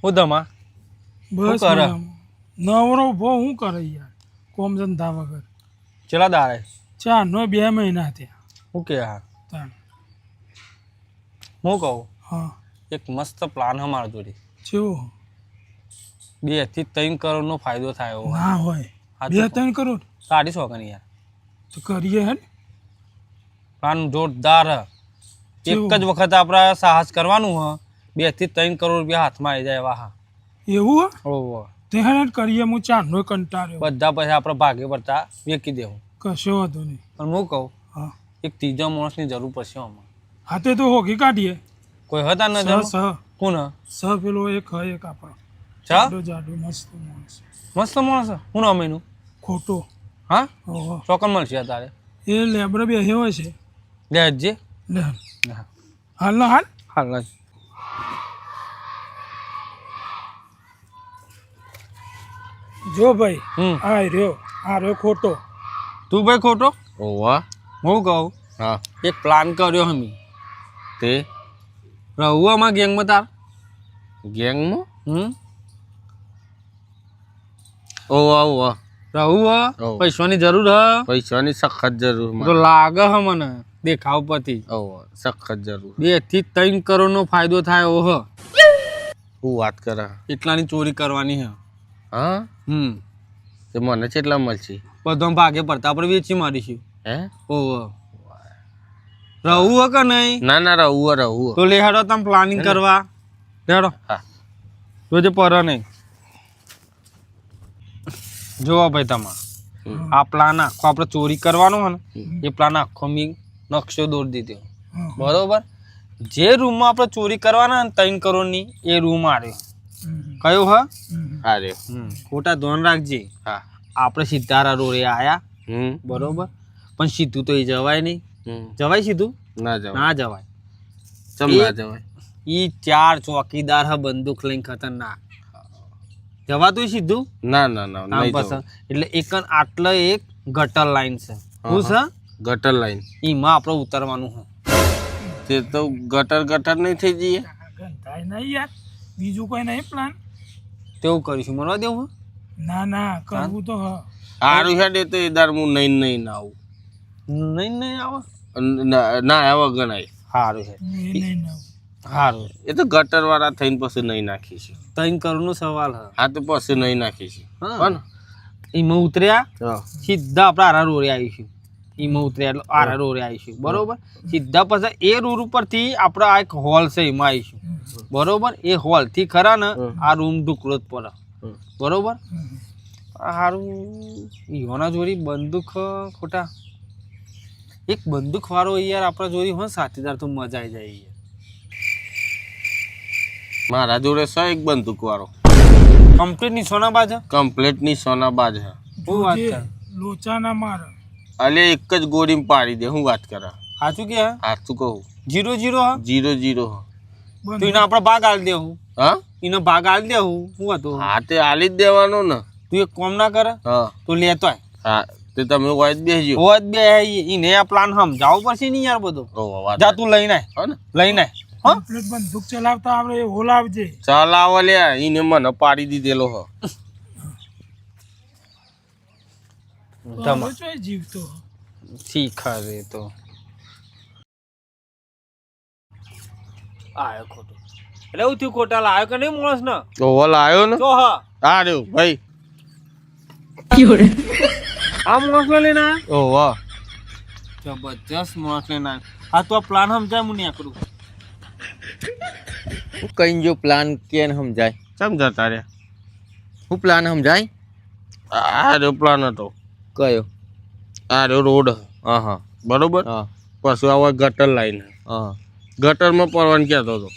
હું દમા બસ કરે? નવરો ભો હું કરે યાર કોમ ધંધા વગર ચેલા દાડે 2 મહિના થયા હું કે હા તાણ હું કહું હા એક મસ્ત પ્લાન હે મારા જોડે જેવો 2 થી 3 કરોડનો ફાયદો થાય એવો ના હોય સાચું 2-3 કરોડ સાડી સોગની યાર તો કરીએ હે ને પ્લાન જોરદાર હે એક જ વખત આપણે સાહસ કરવાનું હ 2 થી 3 કરોડ રૂપિયા હાથમાં આવી જાય એવા હા એવું હે ઓહો તે હે ને કરીએ હું ચારનો કંટાળ્યો બધા પૈસા આપણે ભાગે પડતા વેચી દેવું કશો વાંધો નહીં પણ હું કહું હા એક ત્રીજા માણસની જરૂર પડશે આમાં હા તે તો હોગી કાઢીએ કોઈ હતા સ નજર સ કોણ સ પેલો એક હે એક આપણો ચા જાડો મસ્ત માણસ મસ્ત માણસ હું નામ એનું ખોટો હા ઓહો ચોકન મળશે તારે એ લેબરે બેહ્યો હોય છે લે હજી લે હાલ ના હાલ હાલ ના જો ભાઈ હમ આ રહ્યો ખોટો તું ભાઈ ખોટો ઓવા હું કહું હા એક પ્લાન કર્યો હમી તે રહું આમાં ગેંગમાં તાર ગેંગમાં હમ ઓવા ઓવા રહું હ ઓવ. પૈસાની જરૂર હ પૈસાની સખત જરૂર તો મને. લાગે હ મને દેખાવ પરથી ઓવા સખત જરૂર 2 થી 3 કરોડનો ફાયદો થાય એવો હ હું વાત કરે એટલાની ચોરી કરવાની હે હા હમ તે મને કેટલા મળશે બધો ભાગે પડતા આપણે વેચી મારીશું હે ઓહો રહું હ કે નહીં ના ના રહું તો લે હેડો તમે પ્લાનિંગ કરવા હેડો હા જોજે પર નહીં જોવો ભાઈ તમારે આ પ્લાન આખો આપણે ચોરી કરવાનો હોય ને એ પ્લાન આખો મેં નકશો દોરી દીધો બરોબર જે રૂમમાં આપણે ચોરી કરવાના ને 3 કરોડની એ રૂમ આવ્યો કયો હ હા રે ખોટા ધ્યાન રાખજે હા આપણે સિદ્ધારા રોડે આયા હમ બરોબર પણ સીધું તો એ જવાય નહીં હમ. જવાય સીધું ના જવાય ના જવાય ચમ ના જવાય ઈ 4 ચોકીદાર હ બંદૂક લઈને ખતરનાક જવાતું સીધું ના ના ના નામ નહીં પસંદ જવાય એટલે આટલે એક ગટર લાઈન છે શું છે ગટર લાઈન એમાં આપણે ઉતરવાનું છે તે તો ગટર નહીં થઈ જઈએ થાય નહીં યાર બીજું કોઈ નહીં પ્લાન તેવું કરીશું મરવા દેવું હે? ના કરવું તો હ સારું હેડે તો એ દાર હું નહીં ના આવું નહીં આવે ના આવા ગણાય સારું છે એ નહીં ના સારું એ તો ગટર વાળા થઈને પછી નહીં નાખીશું 3 કરોડનો સવાલ હ હા તો પછી નહીં નાખીશું હા. હા ને એમાં ઉતર્યા હા સીધા આપણે આરા રોડે આવીશું એમાં ઉતર્યા એટલે આરા રોડે આવીશું બરોબર સીધા પછી એ રોડ ઉપરથી આપણે આ એક હોલ છે એમાં આવીશું બરોબર એ હોલથી ખરા ને આ રૂમ ઢુકડો જ પડે બરોબર સારું ઈહોના જોડી બંદૂક ખોટા એક બંદૂક વાળો યાર આપણા જોડી હોય સાથીદાર તો મજા આવી જાય યાર મારા જોડે છે એક બંદૂક વાળો કમ્પ્લીટ ની સોનાબાજ હે? કમ્પ્લેટ ની સોનાબાજ હે શું વાત જોજે, કરે લોચા ના મારે અલે એક જ ગોળીમાં પાડી દે હું વાત કરે સાચું કે હે? સાચું કહું 0-0 હા 0-0 તો એને આપણે ભાગ આલી દેવું હા એનો ભાગ આલી દેવું શું હતું હા તે આલી જ દેવાનો ને તું એક કોમ ના કરે હા તો લેતો આય હા તે તમે હોય જ બેસજો હોત બે એને આ પ્લાન સમજાવવું પડશે ને યાર બધો ઓહો વાત જા તું લઈને આય હા ને લઈને આય હા કમ્પ્લીટ બંદૂક ચલાવતા આપણે એ હોલાવજે ચલાવો લે ઈને મને પાડી દીધેલો હો તો હવે ચોય જીવતો શીખા રે તો આયો ખોટો એટલે એવું થયું ખોટા લાયો કે નહીં માણસ ને ઓહો લાયો ને જો હા હા રહ્યો ભાઈ આ માણસ લઈને આયા ઓહો જબરજસ્ત માણસ લઈને આયા આ તો આ પ્લાન સમજાય હું નહીં કરું હું કઈ જો પ્લાન કેન સમજાય સમજાતા રે હું પ્લાન સમજાય આ રહ્યો પ્લાન હતો કયો આ રહ્યો રોડ હા હા બરોબર હા પછી આવા ગટર લાઈન હા ગટરમાં પડવાનું કહેતો હતો